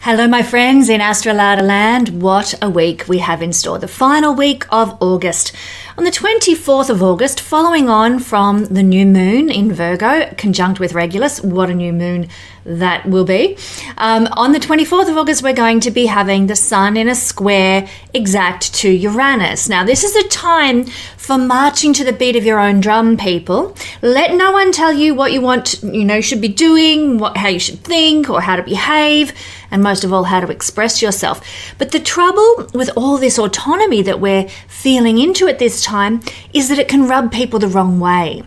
Hello, my friends in Astroladaland. What a week we have in store. The final week of August. On the 24th of August, following on from the new moon in Virgo, conjunct with Regulus, what a new moon that will be. On the 24th of August, we're going to be having the sun in a square exact to Uranus. Now, this is a time for marching to the beat of your own drum, people. Let no one tell you what you want, should be doing, how you should think or how to behave, and most of all, how to express yourself. But the trouble with all this autonomy that we're feeling into at this time is that it can rub people the wrong way.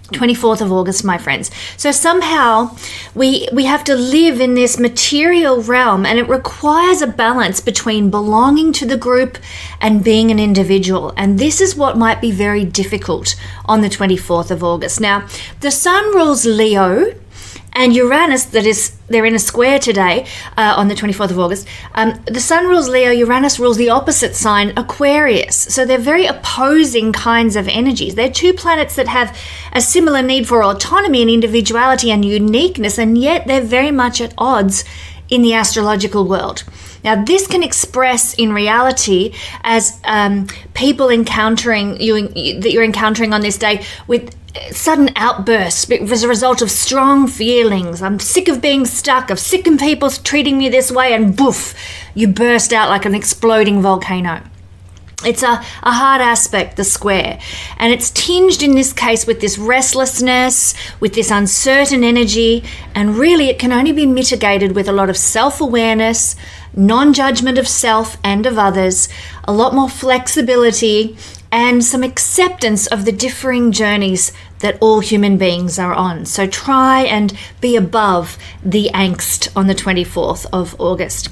24th of August, my friends. So somehow we have to live in this material realm, and it requires a balance between belonging to the group and being an individual. And this is what might be very difficult on the 24th of August. Now, the sun rules Leo, and Uranus, they're in a square today on the 24th of August. The sun rules Leo, Uranus rules the opposite sign, Aquarius. So they're very opposing kinds of energies. They're two planets that have a similar need for autonomy and individuality and uniqueness, and yet they're very much at odds in the astrological world. Now, this can express in reality as people that you're encountering on this day with sudden outbursts as a result of strong feelings. I'm sick of being stuck. I'm sick of people treating me this way, and boof, you burst out like an exploding volcano. It's a hard aspect, the square, and it's tinged in this case with this restlessness, with this uncertain energy, and really it can only be mitigated with a lot of self-awareness, non-judgment of self and of others, a lot more flexibility, and some acceptance of the differing journeys that all human beings are on. So try and be above the angst on the 24th of August.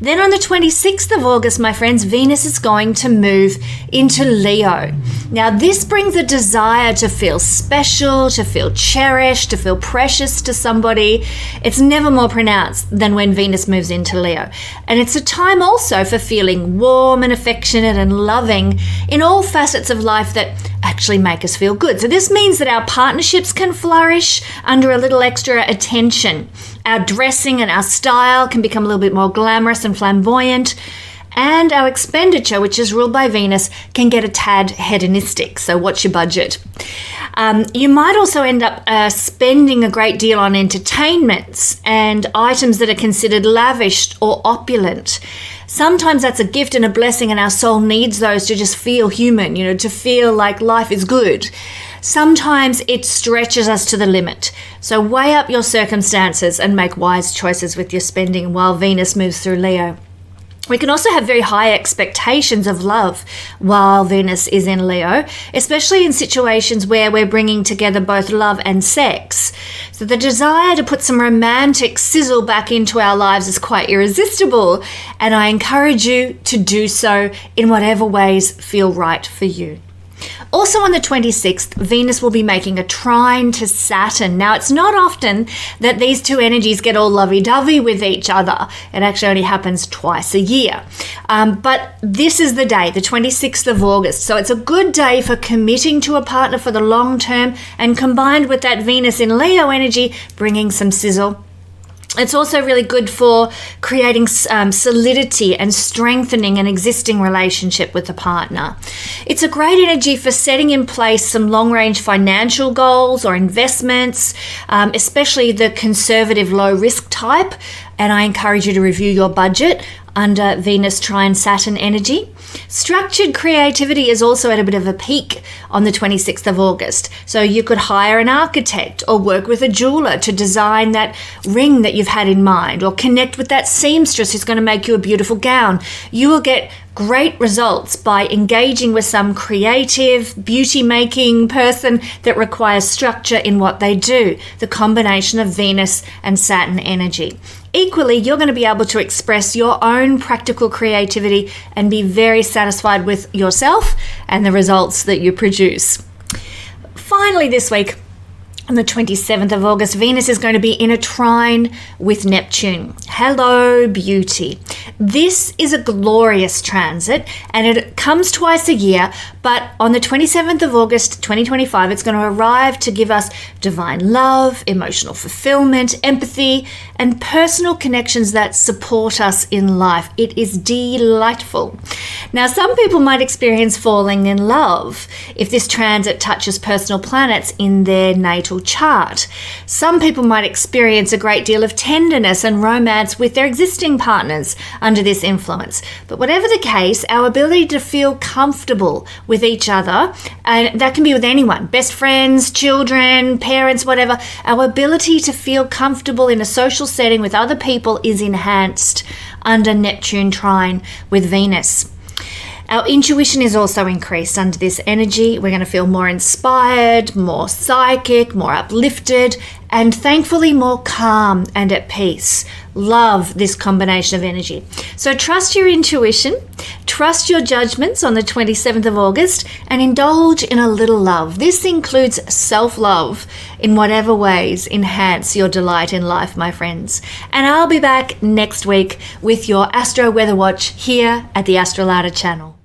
Then on the 26th of August, my friends, Venus is going to move into Leo. Now, this brings a desire to feel special, to feel cherished, to feel precious to somebody. It's never more pronounced than when Venus moves into Leo. And it's a time also for feeling warm and affectionate and loving in all facets of life that actually make us feel good. So this means that our partnerships can flourish under a little extra attention. Our dressing and our style can become a little bit more glamorous and flamboyant. And our expenditure, which is ruled by Venus, can get a tad hedonistic. So watch your budget. You might also end up spending a great deal on entertainments and items that are considered lavish or opulent. Sometimes that's a gift and a blessing, and our soul needs those to just feel human, to feel like life is good. Sometimes it stretches us to the limit. So weigh up your circumstances and make wise choices with your spending while Venus moves through Leo. We can also have very high expectations of love while Venus is in Leo, especially in situations where we're bringing together both love and sex. So the desire to put some romantic sizzle back into our lives is quite irresistible, and I encourage you to do so in whatever ways feel right for you. Also on the 26th, Venus will be making a trine to Saturn. Now, it's not often that these two energies get all lovey-dovey with each other. It actually only happens twice a year. But this is the day, the 26th of August. So it's a good day for committing to a partner for the long term, and combined with that Venus in Leo energy, bringing some sizzle. It's also really good for creating solidity and strengthening an existing relationship with a partner. It's a great energy for setting in place some long-range financial goals or investments, especially the conservative low-risk type. And I encourage you to review your budget under Venus trine Saturn energy. Structured creativity is also at a bit of a peak on the 26th of August. So you could hire an architect or work with a jeweler to design that ring that you've had in mind, or connect with that seamstress who's going to make you a beautiful gown. You will get great results by engaging with some creative, beauty-making person that requires structure in what they do, the combination of Venus and Saturn energy. Equally, you're going to be able to express your own practical creativity and be very satisfied with yourself and the results that you produce. Finally, this week, on the 27th of August, Venus is going to be in a trine with Neptune. Hello, beauty. This is a glorious transit and it comes twice a year, but on the 27th of August 2025, it's going to arrive to give us divine love, emotional fulfillment, empathy, and personal connections that support us in life. It is delightful. Now, some people might experience falling in love if this transit touches personal planets in their natal chart. Some people might experience a great deal of tenderness and romance with their existing partners under this influence. But whatever the case, our ability to feel comfortable with each other, and that can be with anyone, best friends, children, parents, whatever, our ability to feel comfortable in a social setting with other people is enhanced under Neptune trine with Venus. Our intuition is also increased under this energy. We're going to feel more inspired, more psychic, more uplifted, and thankfully more calm and at peace. Love this combination of energy. So trust your intuition, trust your judgments on the 27th of August, and indulge in a little love. This includes self-love in whatever ways enhance your delight in life, my friends. And I'll be back next week with your Astro Weather Watch here at the AstroladaOfficial channel.